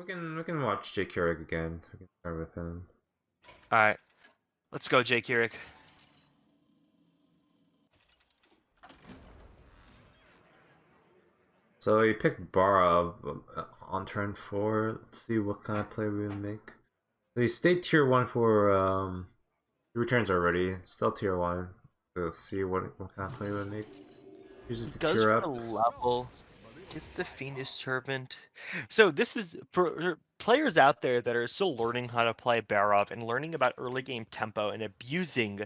we can watch Jake Keurig again. We can start with him. All right, let's go, Jake Keurig. So he picked Bara on turn 4. Let's see what kind of play we would make. So he stayed tier 1 for 3 turns already. It's still tier 1. So see what kind of play we would make. Uses the Goes tier for the up. level. Gets the Fiendish Servant. So this is for players out there that are still learning how to play Barov and learning about early game tempo and abusing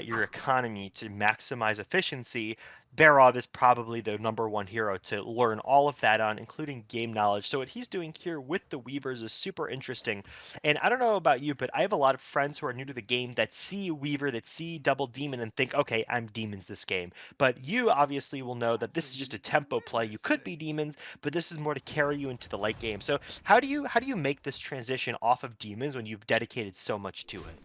your economy to maximize efficiency. Barov is probably the #1 hero to learn all of that on, including game knowledge. So what he's doing here with the Weavers is super interesting. And I don't know about you, but I have a lot of friends who are new to the game that see Weaver, that see Double Demon, and think, okay, I'm demons this game. But you obviously will know that this is just a tempo play. You could be demons, but this is more to carry you into the late game. So how do you make this transition off of demons when you've dedicated so much to it?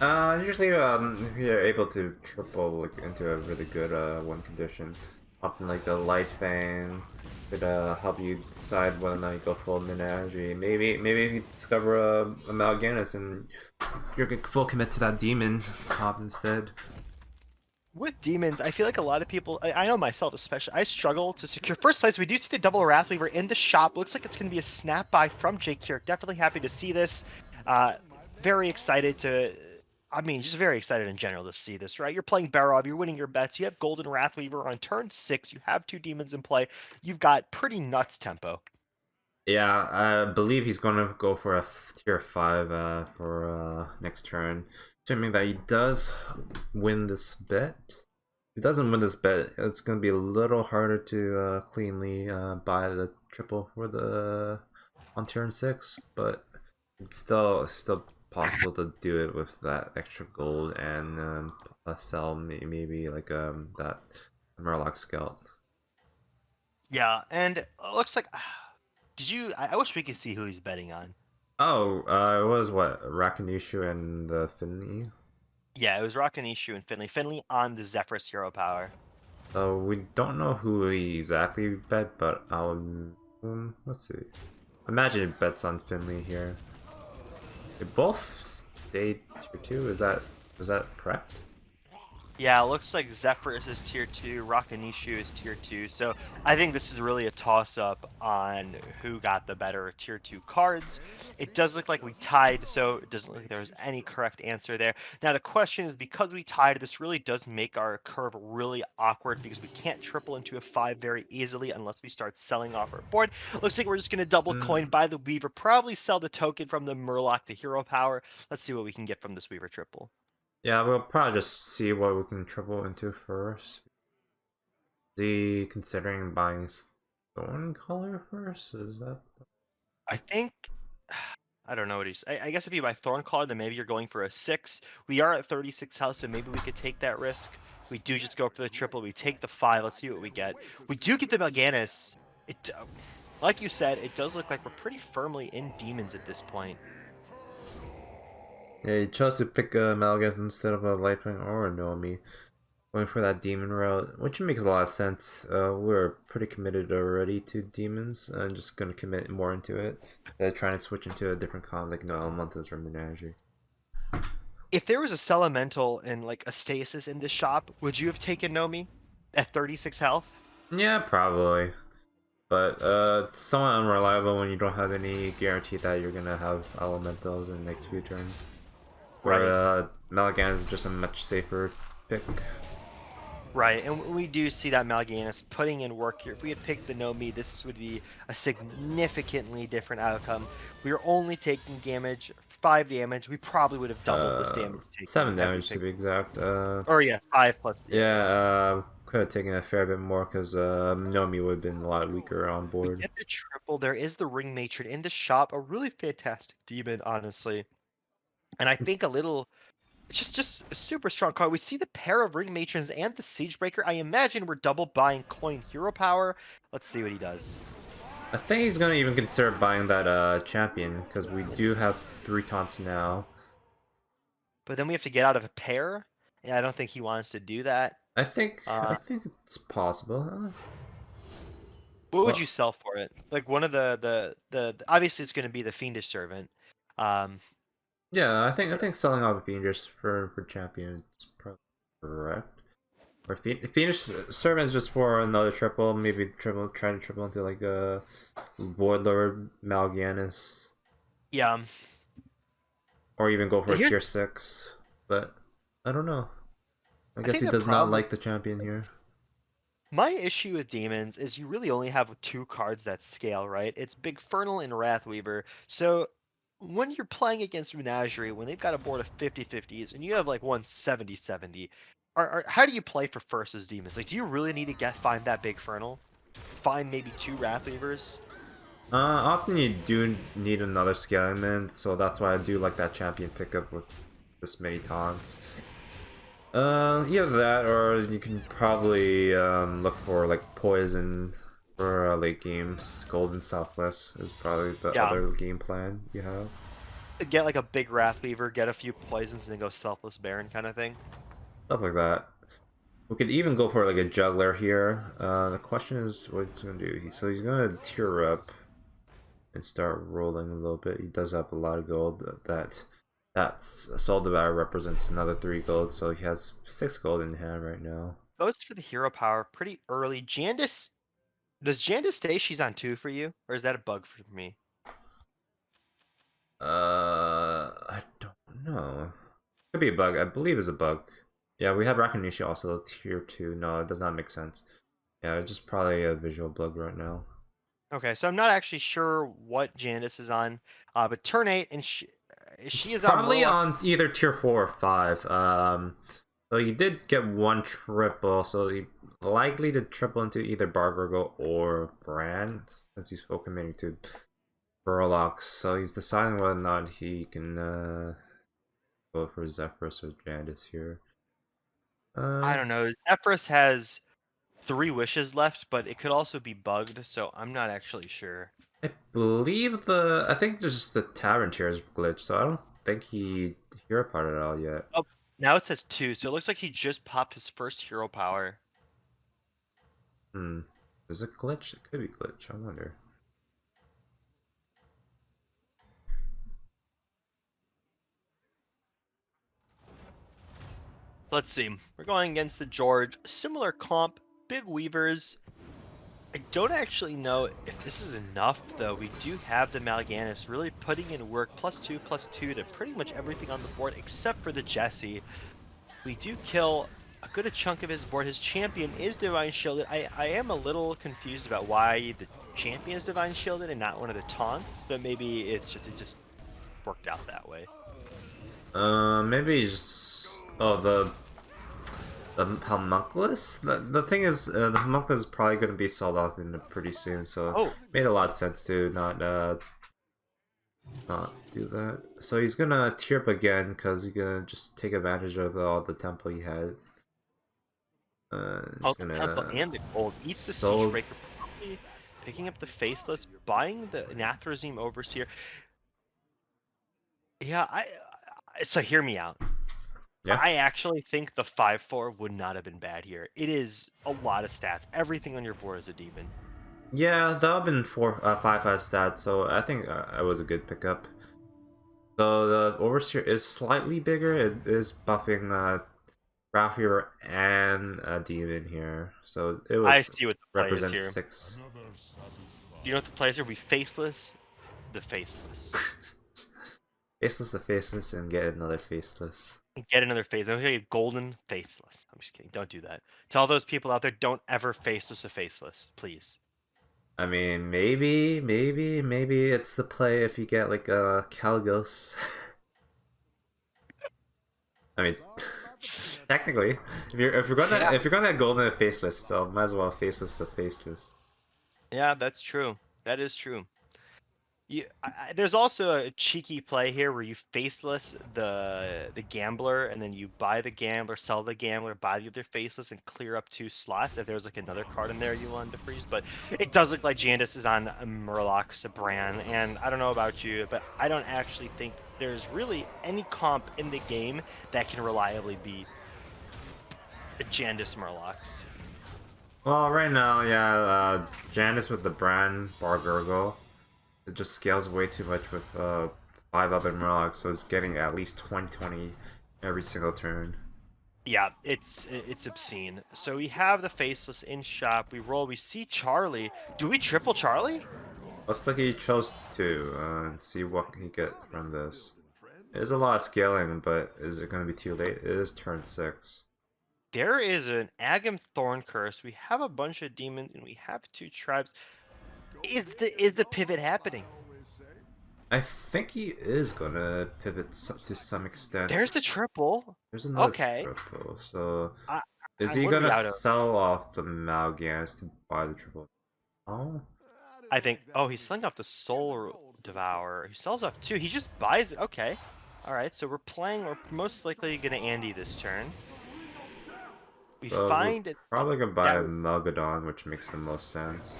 Usually if you're able to triple like into a really good one condition, often like the light fang could help you decide whether or not you go full menagerie. Maybe if you discover a Mal'Ganis and you're full commit to that demon comp instead. With demons, I feel like a lot of people, I know myself especially, I struggle to secure first place. We do see the double Wrathweaver in the shop. Looks like it's going to be a snap buy from Jake Keurig. Definitely happy to see this. Uh, very excited to, I mean, just very excited in general to see this, right? You're playing Barov, you're winning your bets. You have Golden Wrathweaver on turn 6. You have 2 demons in play. You've got pretty nuts tempo. Yeah, I believe he's gonna go for a tier 5 for next turn. Assuming that he does win this bet. If he doesn't win this bet, it's gonna be a little harder to cleanly buy the triple for the on turn 6, but it's still possible to do it with that extra gold and sell maybe like that Murloc Scout. Yeah, and it looks like, did you, I wish we could see who he's betting on. Oh, it was what Rakanishu and the Finley. Yeah, it was Rakanishu and Finley. Finley on the Zephyrus hero power. We don't know who he exactly bet, but let's see. Imagine it bets on Finley here. They both stayed tier 2. Is that correct? Yeah, it looks like Zephyrus is tier 2, Rakanishu is tier 2. So I think this is really a toss-up on who got the better tier 2 cards. It does look like we tied, so it doesn't look like there was any correct answer there. Now the question is, because we tied, this really does make our curve really awkward because we can't triple into a 5 very easily unless we start selling off our board. Looks like we're just going to double coin, Mm, buy the Weaver, probably sell the token from the Murloc to hero power. Let's see what we can get from this Weaver triple. yeah, we'll probably just see what we can triple into first. Is he considering buying Thorn Color first? Is that? I think I don't know what he's. I guess if you buy Thorncaller, then maybe you're going for a 6. We are at 36 health, so maybe we could take that risk. We do just go for the triple. We take the 5. Let's see what we get. We do get the Mal'Ganis. It, like you said, it does look like we're pretty firmly in demons at this point. Yeah, he chose to pick a Malgus instead of a Lightning or a Nomi. Going for that demon route, which makes a lot of sense. We're pretty committed already to demons and just gonna commit more into it. Trying to switch into a different con like no elementals or menagerie. If there was a Elemental and like a Stasis in this shop, would you have taken Nomi at 36 health? Yeah, probably. But it's somewhat unreliable when you don't have any guarantee that you're gonna have elementals in the next few turns. Where Right. Maligan is just a much safer pick. Right, and we do see that Mal'Ganis putting in work here. If we had picked the Nomi, this would be a significantly different outcome. We are only taking damage, 5 damage. We probably would have doubled this damage taken 7 had we damage to picked. be exact. Or yeah, 5 plus. Yeah, Yeah, yeah. could have taken a fair bit more because Nomi would have been a lot weaker on We board. get the triple. There is the Ring Matron in the shop. A really fantastic demon, honestly. And I think a little. Just a super strong card. We see the pair of Ring Matrons and the Siegebreaker. I imagine we're double buying coin hero power. Let's see what he does. I think he's gonna even consider buying that champion because we do have 3 taunts now. But then we have to get out of a pair. And I don't think he wants to do that. I think Uh, it's possible. What would Well, you sell for it? Like one of the obviously it's going to be the Fiendish Servant. Um, yeah, I think selling off Fiendish for champion is probably correct. Or Fiendish Servant is just for another triple, maybe triple, try to triple into like a Void Lord Mal'Ganis, yeah. or even go for a Here, tier 6. But I don't know. I I guess think he the does not problem, like the champion here. my issue with demons is you really only have two cards that scale, right? It's Big Fernal and Wrathweaver. So when you're playing against Menagerie, when they've got a board of 50-50s and you have like one 70-70, how do you play for first as demons? Like, do you really need to find that Big Fernal? Find maybe two Wrathweavers? Often you do need another scaling man, so that's why I do like that champion pickup with this many taunts. Either that, or you can probably look for like poison for late games. Golden Southwest is probably the Yeah. other game plan you have. Get like a big Wrathweaver, get a few poisons, and then go Selfless Baron kind of thing. Stuff like that. We could even go for like a juggler here. The question is what he's gonna do. So he's gonna tier up and start rolling a little bit. He does have a lot of gold. That's Soul Devourer represents another 3 gold, so he has 6 gold in hand right now. Goes for the hero power pretty early. Jandis, does Jandis say she's on 2 for you? Or is that a bug for me? I don't know. Could be a bug. I believe it's a bug. Yeah, we have Rakanushi also tier 2. No, it does not make sense. Yeah, it's just probably a visual bug right now. Okay, so I'm not actually sure what Jandis is on. But turn 8, and It's she is on probably Murlocs. on either tier 4 or 5. So you did get one triple, so you likely to triple into either Bargurgle or Brand, since he's committing to Burlox. So he's deciding whether or not he can go for Zephyrus or Jandis here. I don't know. Zephyrus has 3 wishes left, but it could also be bugged, so I'm not actually sure. I think it's just the Tavern tier is glitched, so I don't think he hero part at all yet. Oh, now it says 2, so it looks like he just popped his first hero power. Hmm. Is it glitch? It could be glitch, I wonder. Let's see. We're going against the George. Similar comp, big weavers. I don't actually know if this is enough, though. We do have the Mal'Ganis really putting in work, +2/+2 to pretty much everything on the board except for the Jesse. We do kill a good chunk of his board. His champion is Divine Shielded. I am a little confused about why the champion is Divine Shielded and not one of the taunts, but maybe it just worked out that way. Maybe just the homunculus. The thing is, the homunculus is probably going to be sold off in pretty soon, so Oh, it made a lot of sense to not do that. So he's gonna tier up again because he's gonna just take advantage of all the tempo he had. oh, He's the temple gonna and the gold. Eats the sold. Siegebreaker, probably picking up the Faceless, buying the Nathrezim Overseer. Yeah, so hear me out. Yeah, I actually think the 5/4 would not have been bad here. It is a lot of stats. Everything on your board is a demon. yeah, that would have been 5/5 stats, so I think it was a good pickup. So the Overseer is slightly bigger. It is buffing Ralphie and a demon here, so it I was see what the play is represents here. 6. Do you know what the plays are? We Faceless, the Faceless. Faceless the faceless and get another faceless. Get another face. Okay, golden Faceless. I'm just kidding. Don't do that. To all those people out there, don't ever Faceless a Faceless, please. I mean, maybe it's the play if you get like a Calgos. I mean, technically, Yeah. if you're gonna have golden and faceless, so might as well faceless the faceless. Yeah, that's true. That is true. There's also a cheeky play here where you faceless the gambler, and then you buy the gambler, sell the gambler, buy the other faceless, and clear up 2 slots if there's like another card in there you wanted to freeze. But it does look like Jandis is on a Murloc Sabran, and I don't know about you, but I don't actually think there's really any comp in the game that can reliably beat Jandis Murlocs. Well, right now, yeah, Janice with the brand Bargurgle, it just scales way too much with 5 up and Murloc, so it's getting at least 20 every single turn. Yeah, it's obscene. So we have the Faceless in shop. We roll. We see Charlie. Do we triple Charlie? Looks like he chose to and see what he get from this. There's a lot of scaling, but is it going to be too late? It is turn 6. There is an Agam Thorn Curse. We have a bunch of demons, and we have 2 tribes. Is the pivot happening? I think he is going to pivot to some extent. There's the triple. There's another Okay. triple, so I, is he what are going we to out of? sell off the Malgans to buy the triple? Oh? I think. Oh, he's selling off the Soul Devourer. He sells off 2. He just buys it. Okay. All right. So we're playing. We're most likely gonna Andy this turn. We So we're find it probably going to buy that. a Melgadon, which makes the most sense.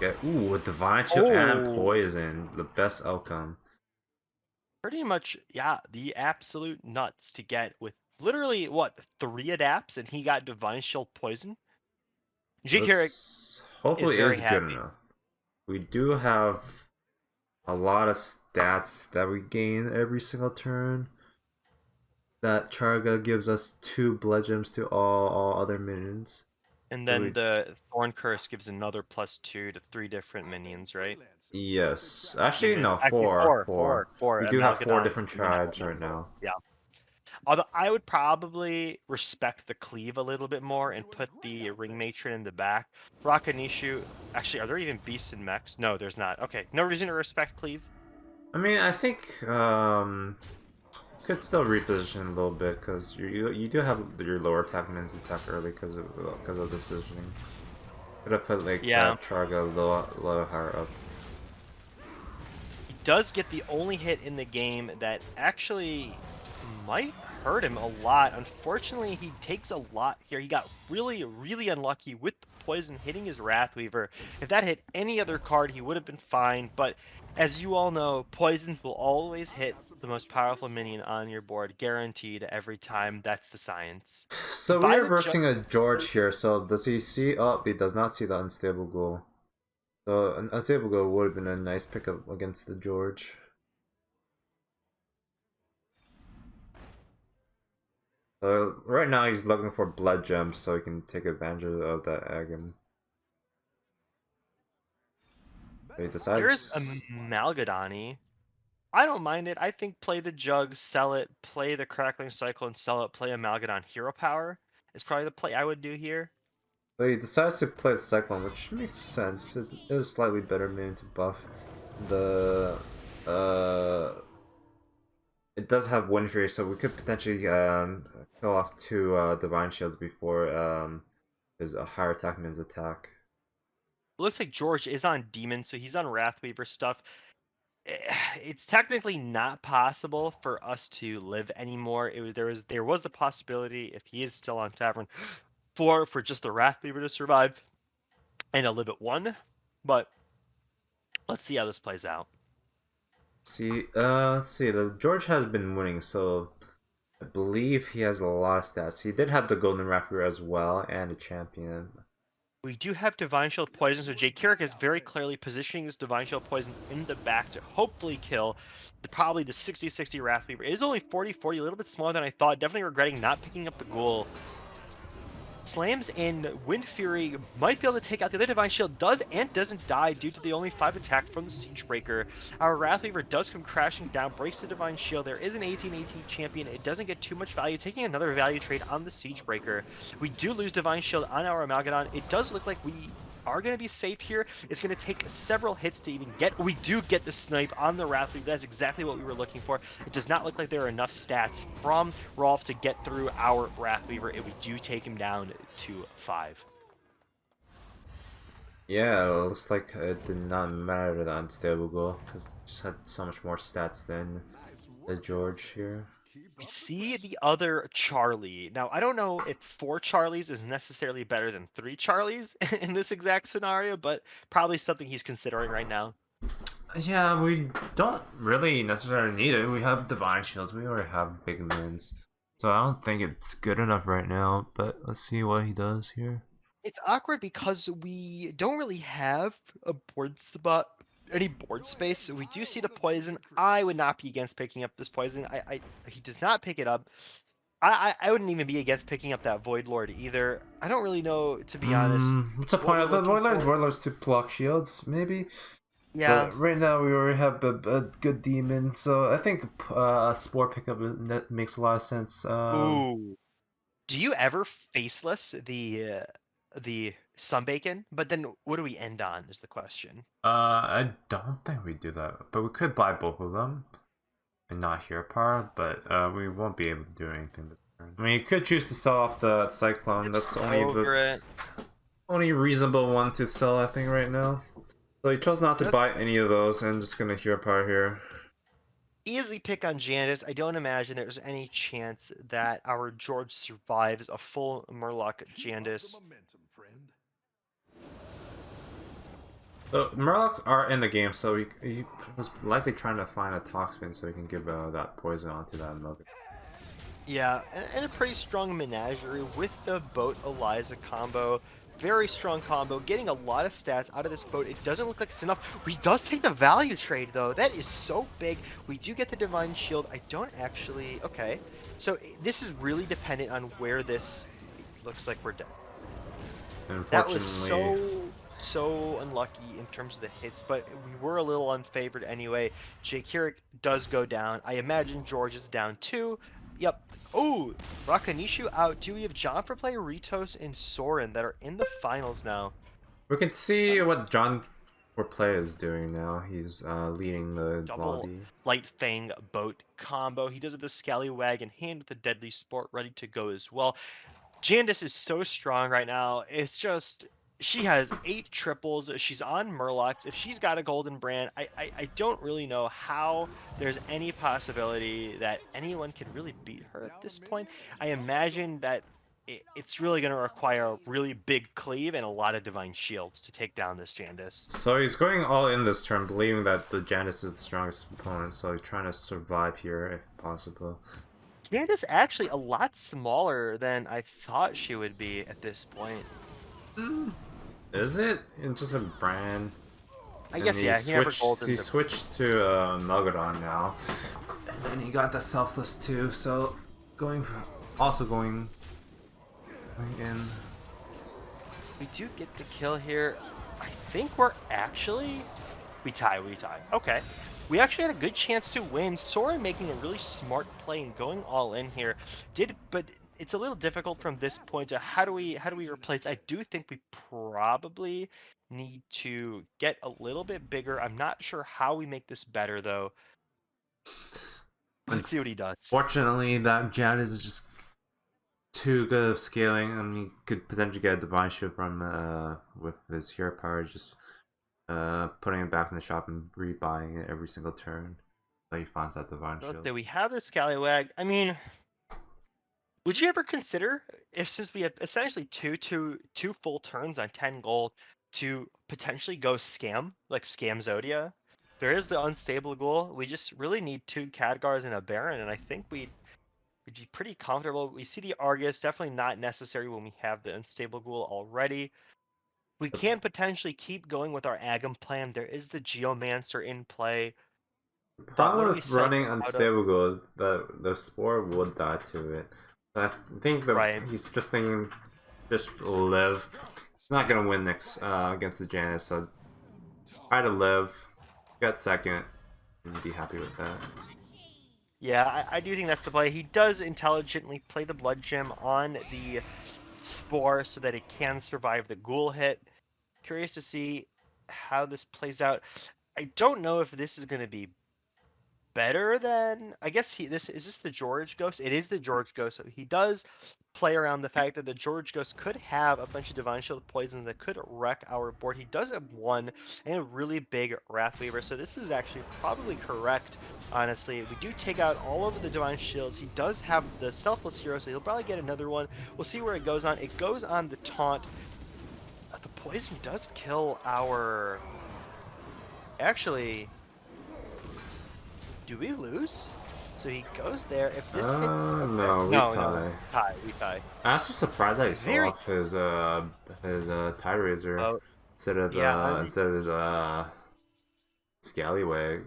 Get, ooh, a Divine Shield and Oh, Poison, the best outcome. pretty much. Yeah, the absolute nuts to get with literally what 3 adapts, and he got Divine Shield Poison. J. Carrick This is hopefully very is good happy. enough. We do have a lot of stats that we gain every single turn. That Charga gives us 2 blood gems to all other minions. And So then we, the Thorn Curse gives another +2 to 3 different minions, right? yes, actually Demon. no, Actually, 4, 4, 4. 4. We do have 4 Amalgadon, different Demon tribes right Elemental. now. Yeah. Although I would probably respect the cleave a little bit more and put the ring matron in the back. Rakanishu, actually, are there even beasts and mechs? No, there's not. Okay, no reason to respect cleave. I mean, I think could still reposition a little bit because you do have your lower attack minions attack early because of this positioning. Could have put like Yeah, that Charga a little higher up. he does get the only hit in the game that actually might hurt him a lot. Unfortunately, he takes a lot here. He got really, really unlucky with the poison hitting his Wrathweaver. If that hit any other card, he would have been fine. But as you all know, poisons will always hit the most powerful minion on your board, guaranteed every time. That's the science. We So we buy are the jug. versing a George here. So does he see? Oh, he does not see the unstable goal. So an unstable goal would have been a nice pickup against the George. So right now he's looking for blood gems so he can take advantage of that Agam. He There's a decides. Malgadani. I don't mind it. I think play the jug, sell it, play the crackling cyclone, sell it, play a Malgadon hero power is probably the play I would do here. So he decides to play the Cyclone, which makes sense. It is slightly better minion to buff. The it does have Wind Fury, so we could potentially kill off 2 Divine Shields before his higher attack minions attack. It looks like George is on Demon, so he's on Wrathweaver stuff. It's technically not possible for us to live anymore. There was the possibility if he is still on Tavern 4 for just the Wrathweaver to survive and a live at 1, but let's see how this plays out. See, let's see. The George has been winning, so I believe he has a lot of stats. He did have the Golden Raptor as well and a champion. We do have Divine Shield Poison, so Jay Carrick is very clearly positioning this Divine Shield Poison in the back to hopefully kill probably the 60-60 Wrathweaver. It is only 40-40, a little bit smaller than I thought. Definitely regretting not picking up the ghoul. Slams and Wind Fury might be able to take out the other Divine Shield. Does and doesn't die due to the only 5 attack from the Siegebreaker. Our Wrathweaver does come crashing down, breaks the Divine Shield. There is an 18-18 champion. It doesn't get too much value. Taking another value trade on the Siegebreaker. We do lose Divine Shield on our Amalgadon. It does look like we are going to be safe here. It's going to take several hits to even get. We do get the snipe on the Wrathweaver. That's exactly what we were looking for. It does not look like there are enough stats from Rolf to get through our Wrathweaver, and we do take him down to 5. Yeah, it looks like it did not matter the unstable goal. It just had so much more stats than the George here. We see the other Charlie. Now, I don't know if 4 Charlies is necessarily better than 3 Charlies in this exact scenario, but probably something he's considering right now. Yeah, we don't really necessarily need it. We have Divine Shields. We already have big minions. So I don't think it's good enough right now, but let's see what he does here. It's awkward because we don't really have a board spot, any board space. So we do see the poison. I would not be against picking up this poison. He does not pick it up. I wouldn't even be against picking up that Void Lord either. I don't really know, to be honest, What's the what point we're of the looking Warlords? for. Warlords to block shields, maybe? Yeah. But right now we already have a good demon, so I think a Spore pickup makes a lot of sense. Ooh. Do you ever faceless the Sunbacon? But then what do we end on is the question. I don't think we do that, but we could buy both of them and not Hero Power, but we won't be able to do anything this turn. I mean, you could choose to sell off the Cyclone. That's only Over the it. only reasonable one to sell, I think, right now. So he chose not to Let's buy any of those, and just gonna Hero Power here. easily pick on Janice. I don't imagine there's any chance that our George survives a full Murloc Jandis. So Murlocs are in the game, so he was likely trying to find a Toxpin so he can give that poison onto that Nugget. Yeah, and a pretty strong menagerie with the Boat Eliza combo. Very strong combo, getting a lot of stats out of this boat. It doesn't look like it's enough. We does take the value trade though. That is so big. We do get the Divine Shield. I don't actually. Okay, so this is really dependent on where this looks like we're dead. That was so unlucky in terms of the hits, but we were a little unfavored anyway. Jake Hirik does go down. I imagine George is down too. Yep. Oh, Rakanishu out. Do we have John for play, Ritos, and Soren that are in the finals now? we can see what John for play is doing now. He's leading the Double lobby. Light Fang boat combo. He does it the Scallywag in hand with the Deadly Sport ready to go as well. Jandis is so strong right now. It's just she has 8 triples. She's on Murlocs. If she's got a golden brand, I don't really know how there's any possibility that anyone can really beat her at this point. I imagine that it's really going to require a really big cleave and a lot of divine shields to take down this Jandis. So he's going all in this turn, believing that the Janus is the strongest opponent, so he's trying to survive here if possible. Jandis actually a lot smaller than I thought she would be at this point. Is it? It's just a brand. I guess, yeah, he never golden. He switched to Megalodon now, and then he got the Selfless too. So also going in. We do get the kill here. I think we're actually... We tie. Okay. We actually had a good chance to win. Soren making a really smart play and going all in here. But it's a little difficult from this point to how do we replace? I do think we probably need to get a little bit bigger. I'm not sure how we make this better though. Let's see what he does. Fortunately, that Janus is just too good of scaling, and he could potentially get a Divine Shield from with his Hero Power, just putting it back in the shop and rebuying it every single turn. So he finds that Divine Shield. We have this Scallywag. I mean, would you ever consider, if since we have essentially two full turns on 10 gold, to potentially go scam, like scam Zodia? There is the unstable ghoul. We just really need 2 Khadgars and a Baron, and I think we'd be pretty comfortable. We see the Argus, definitely not necessary when we have the unstable ghoul already. We can potentially keep going with our Agam plan. There is the Geomancer in play. The problem with running unstable ghoul is that the Spore would die to it. I think that he's just thinking, just live. He's not gonna win next against the Janus, so try to live, get second, and be happy with that. Yeah, I do think that's the play. He does intelligently play the Blood Gem on the Spore so that it can survive the Ghoul hit. Curious to see how this plays out. I don't know if this is going to be better than... I guess is this the George Ghost? It is the George Ghost. So he does play around the fact that the George Ghost could have a bunch of Divine Shield poisons that could wreck our board. He does have 1 and a really big Wrathweaver, so this is actually probably correct, honestly. We do take out all of the Divine Shields. He does have the Selfless Hero, so he'll probably get another one. We'll see where it goes on. It goes on the Taunt. The poison does kill our... Actually... Do we lose? So he goes there. If this hits, okay. No, we tie. We tie. I'm actually surprised that he sold Very off his tie razor boat. Yeah, instead of his scallywag.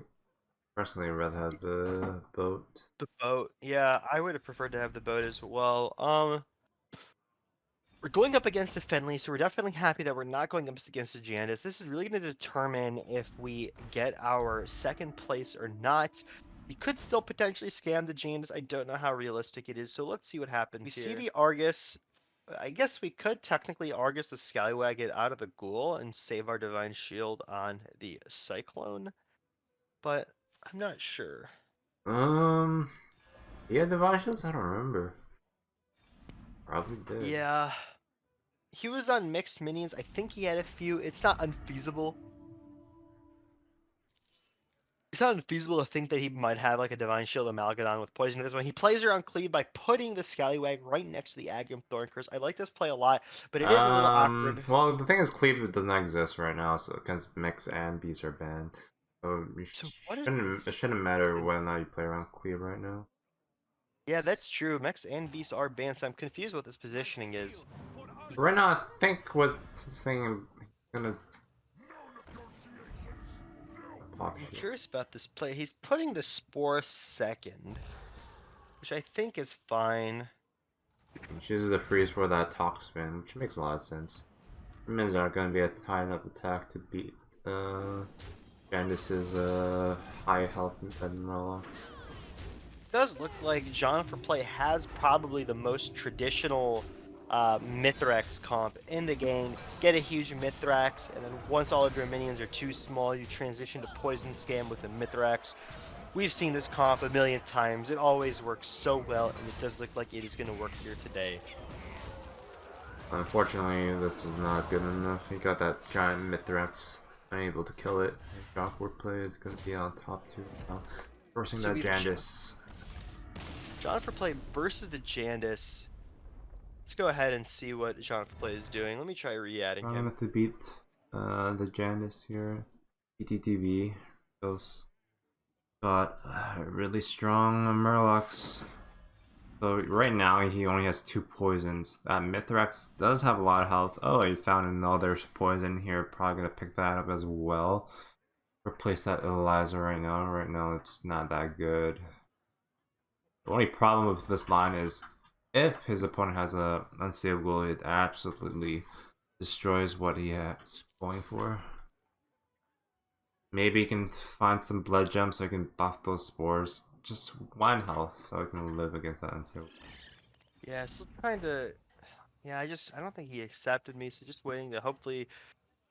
Personally, I'd rather have the boat. the boat. Yeah, I would have preferred to have the boat as well. We're going up against a Fenley, so we're definitely happy that we're not going up against a Jandis. This is really going to determine if we get our second place or not. We could still potentially scam the Jandis. I don't know how realistic it is, so let's see what happens. We see the Argus. I guess we could technically Argus the Scallywag it out of the Ghoul and save our Divine Shield on the Cyclone, but I'm not sure. Yeah, Divine Shields? I don't remember. Probably did. Yeah. He was on mixed minions. I think he had a few. It's not unfeasible. It's not unfeasible to think that he might have like a Divine Shield Amalgadon with poison at this one. He plays around Cleave by putting the Scallywag right next to the Aghanim Thorncurse. I like this play a lot, but it is a little awkward. Well, the thing is, Cleave does not exist right now, so because Mix and Beast are banned. So, it shouldn't matter whether or not you play around Cleave right now. Yeah, that's true. Mechs and Beasts are banned, so I'm confused what this positioning is. Right now, I think what this thing is gonna pop I'm shit. curious about this play. He's putting the Spore second, which I think is fine. He chooses the freeze for that talk spin, which makes a lot of sense. Minions aren't gonna be a high enough attack to beat Candace's high health and Murlocs. Does look like John for Play has probably the most traditional Mithrax comp in the game. Get a huge Mithrax, and then once all of your minions are too small, you transition to Poison Scam with the Mithrax. We've seen this comp a million times. It always works so well, and it does look like it is going to work here today. Unfortunately, this is not good enough. He got that giant Mithrax, unable to kill it. Jockwork Play is going to be on top too now. Forcing So that Jandis. John for Play versus the Jandis. Let's go ahead and see what John for Play is doing. Let me try re-adding Trying him. to beat the Jandis here. PTTV. Those got really strong Murlocs. So right now he only has 2 poisons. Mithrax does have a lot of health. Oh, he found another poison here. Probably gonna pick that up as well. Replace that Eliza right now. Right now it's not that good. The only problem with this line is if his opponent has a unstable, it absolutely destroys what he has going for. Maybe he can find some blood gems so he can buff those spores. Just 1 health so he can live against that unstable. Yeah, still trying to. Yeah, I don't think he accepted me, so just waiting to hopefully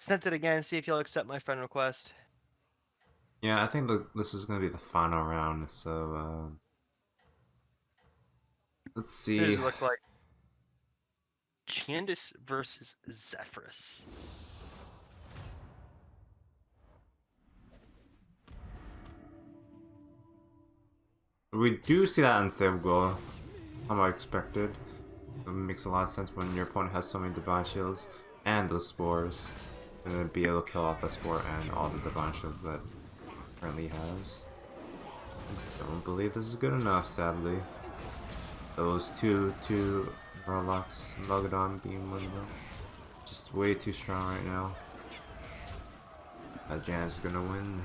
send it again, see if he'll accept my friend request. Yeah, I think this is gonna be the final round. So let's see. What does it look like? Candace versus Zephyrus. We do see that unstable goal. How I expected. It makes a lot of sense when your opponent has so many divine shields and those spores. And then be able to kill off the spore and all the divine shields that it currently has. I don't believe this is good enough, sadly. Those two Murlocs, Megalodon being one of them. Just way too strong right now. Jan is gonna win.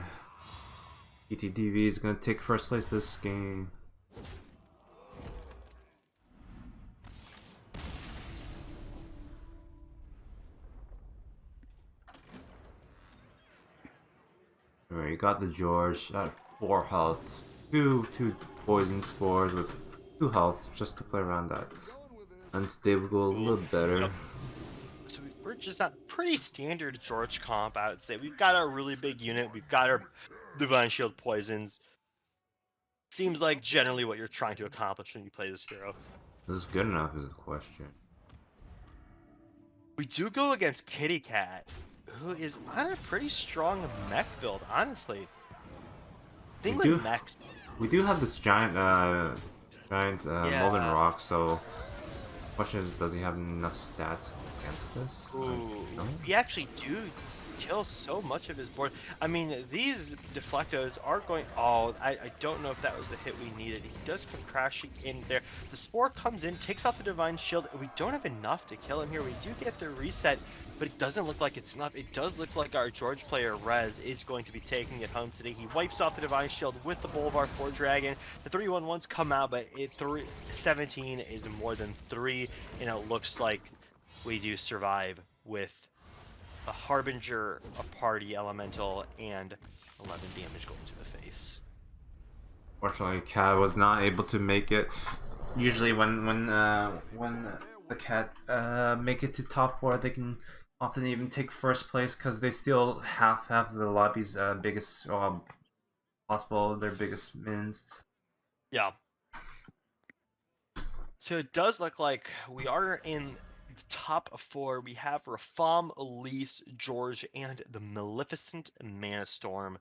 PTDV is gonna take first place this game. Alright, you got the George at 4 health. Two poison spores with 2 health just to play around that. Unstable goal a little better. So we're just at pretty standard George comp, I would say. We've got our really big unit, we've got our Divine Shield poisons. Seems like generally what you're trying to accomplish when you play this hero. This is good enough is the question. We do go against Kitty Cat, who is on a pretty strong mech build, honestly. Thing with mechs. We do have this giant Molten Rock, so the question is, does he have enough stats against this? Ooh, we actually do. kill so much of his board. I mean, these deflectos are going. Oh, I don't know if that was the hit we needed. He does come crashing in there. The Spore comes in, takes out the Divine Shield. We don't have enough to kill him here. We do get the reset, but it doesn't look like it's enough. It does look like our George player Rez is going to be taking it home today. He wipes off the Divine Shield with the Boulevard 4 Dragon. The 3-1-1s come out, but 17 is more than 3, and it looks like we do survive with a Harbinger, a Party Elemental, and 11 damage going to the face. Fortunately, Cat was not able to make it. Usually, when the Cat make it to top 4, they can often even take first place because they still have the lobby's biggest possible their biggest mins. Yeah. So it does look like we are in the top 4. We have Rafam, Elise, George, and the Maleficent Mana Storm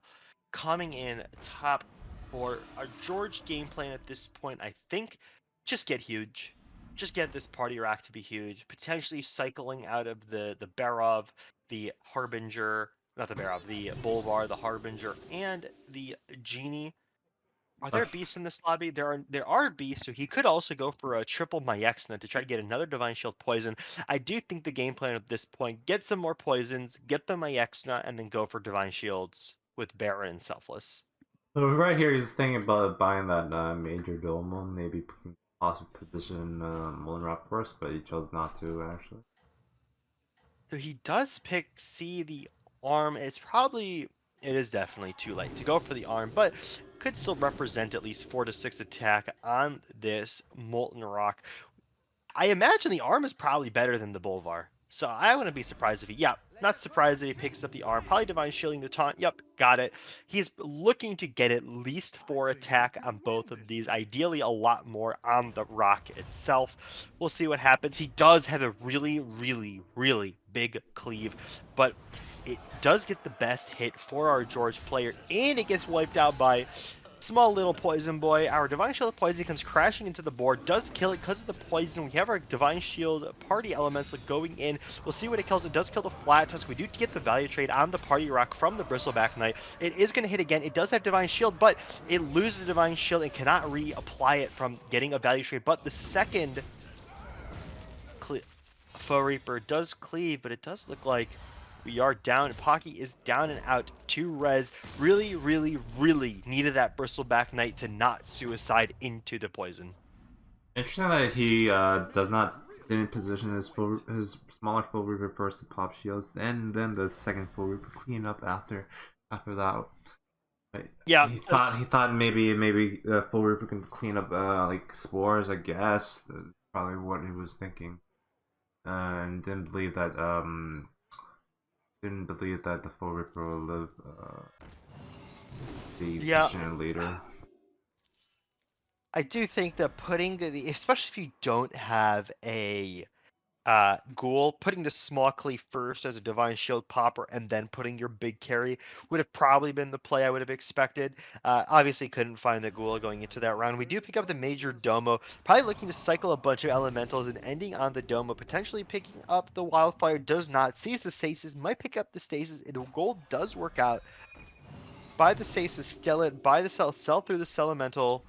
coming in top 4. Our George game plan at this point, I think, just get huge. Just get this party rack to be huge. Potentially cycling out of the Barov, the Harbinger, not the Barov, the Bolvar, the Harbinger, and the Genie. Are there beasts in this lobby? There are beasts, so he could also go for a triple Myexna to try to get another Divine Shield poison. I do think the game plan at this point, get some more poisons, get the Myexna, and then go for Divine Shields with Baron and Selfless. So right here, he's thinking about buying that major Domo, maybe possible position Mullen Rock first, but he chose not to actually. So he does pick C the arm. It is definitely too late to go for the arm, but could still represent at least 4 to 6 attack on this Molten Rock. I imagine the arm is probably better than the Bolvar. So I wouldn't be surprised if not surprised that he picks up the arm. Probably Divine Shielding the taunt. Yep, got it. He's looking to get at least 4 attack on both of these. Ideally, a lot more on the rock itself. We'll see what happens. He does have a really, really, really big cleave, but it does get the best hit for our George player, and it gets wiped out by small little poison boy. Our Divine Shield poison comes crashing into the board, does kill it because of the poison. We have our Divine Shield Party Elemental going in. We'll see what it kills. It does kill the Flat Tusk. We do get the value trade on the Party Rock from the Bristleback Knight. It is going to hit again. It does have Divine Shield, but it loses the Divine Shield and cannot reapply it from getting a value trade. But the second Foe Reaper does cleave, but it does look like we are down. Pocky is down and out to res. Really, really, really needed that Bristleback Knight to not suicide into the poison. Interesting that he didn't position his smaller full reaper first to pop shields, and then the second full reaper clean up after that. Right. Yeah, he thought maybe full reaper can clean up like spores. I guess that's probably what he was thinking, and didn't believe that the full reaper will live the position later. I do think that putting especially if you don't have a Ghoul, putting the small cleave first as a Divine Shield popper and then putting your big carry would have probably been the play I would have expected. Obviously couldn't find the Ghoul going into that round. We do pick up the Major Domo, probably looking to cycle a bunch of Elementals and ending on the Domo, potentially picking up the Wildfire. Does not, sees the Stasis, might pick up the Stasis, and the gold does work out. Buy the Stasis, steal it, buy the sell through the Elemental.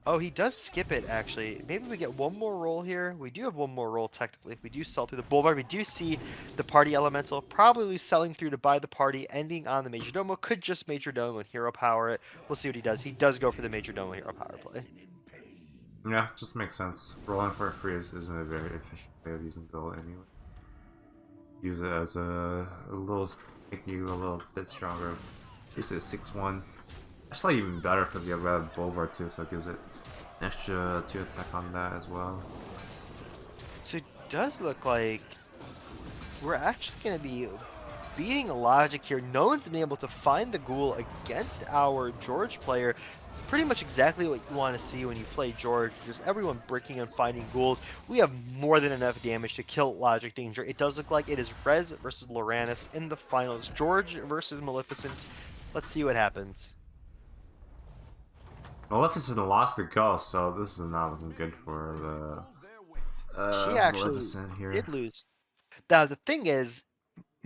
Oh, he does skip it, actually. Maybe we get one more roll here. We do have one more roll, technically. If we do sell through the Boulevard, we do see the Party Elemental probably selling through to buy the party, ending on the Major Domo. Could just Major Domo and Hero Power it. We'll see what he does. He does go for the Major Domo Hero Power play. Yeah, just makes sense. Rolling for free isn't a very efficient way of using gold anyway. Use it as a little, make you a little bit stronger. Use it 6-1. Actually, even better for the Bolvar too, so it gives it an extra 2 attack on that as well. So it does look like we're actually going to be beating logic here. No one's been able to find the Ghoul against our George player. It's pretty much exactly what you want to see when you play George. Just everyone bricking and finding Ghouls. We have more than enough damage to kill Logic Danger. It does look like it is Rez versus Loranes in the finals. George versus Maleficent. Let's see what happens. Maleficent lost the ghost, so this is not looking good for the she actually Maleficent here. did lose. Now the thing is,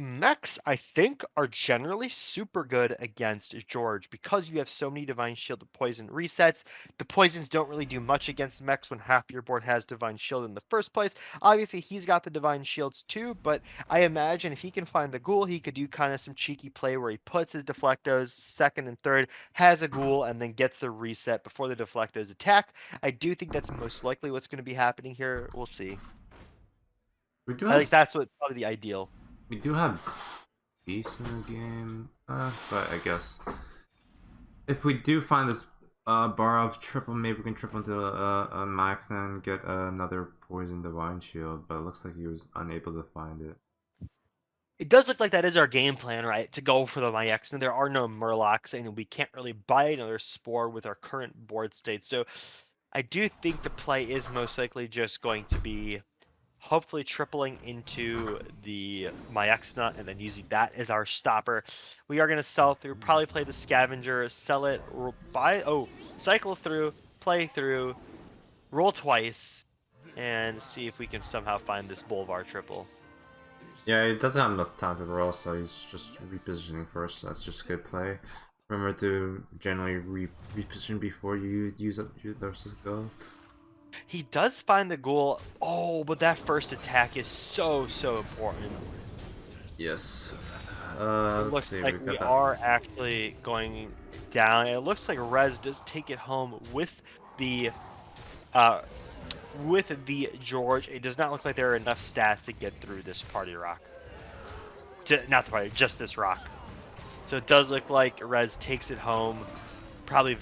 Mechs, I think, are generally super good against George because you have so many Divine Shield to poison resets. The poisons don't really do much against mechs when half your board has Divine Shield in the first place. Obviously, he's got the Divine Shields too, but I imagine if he can find the ghoul, he could do kind of some cheeky play where he puts his Deflectos second and third, has a ghoul, and then gets the reset before the Deflectos attack. I do think that's most likely what's going to be happening here. We'll see. We do At have least that's what probably the ideal. we do have beasts in the game, but I guess if we do find this bar up triple, maybe we can triple into a max and get another poison divine shield. But it looks like he was unable to find it. It does look like that is our game plan, right? To go for the Myx, and there are no Murlocs, and we can't really buy another Spore with our current board state. So I do think the play is most likely just going to be hopefully tripling into the Myxna and then using that as our stopper. We are going to sell through, probably play the Scavenger, sell it, cycle through, play through, roll twice, and see if we can somehow find this Bolvar triple. Yeah, he doesn't have enough time to roll, so he's just repositioning first. That's just good play. Remember to generally reposition before you use up your versus go. He does find the ghoul. Oh, but that first attack is so important. Yes. It Let's looks see. like We've we got that. are actually going down. It looks like Rez does take it home uh with the George. It does not look like there are enough stats to get through this party rock. Not the party, just this rock. So it does look like Rez takes it home. Probably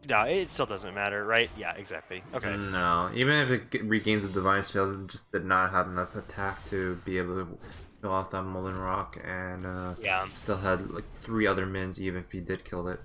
no, it still doesn't matter, right? Yeah, exactly. Okay. No, even if it regains the divine shield, it just did not have enough attack to be able to kill off that molten rock, and Yeah. still had like 3 other mins even if he did kill it.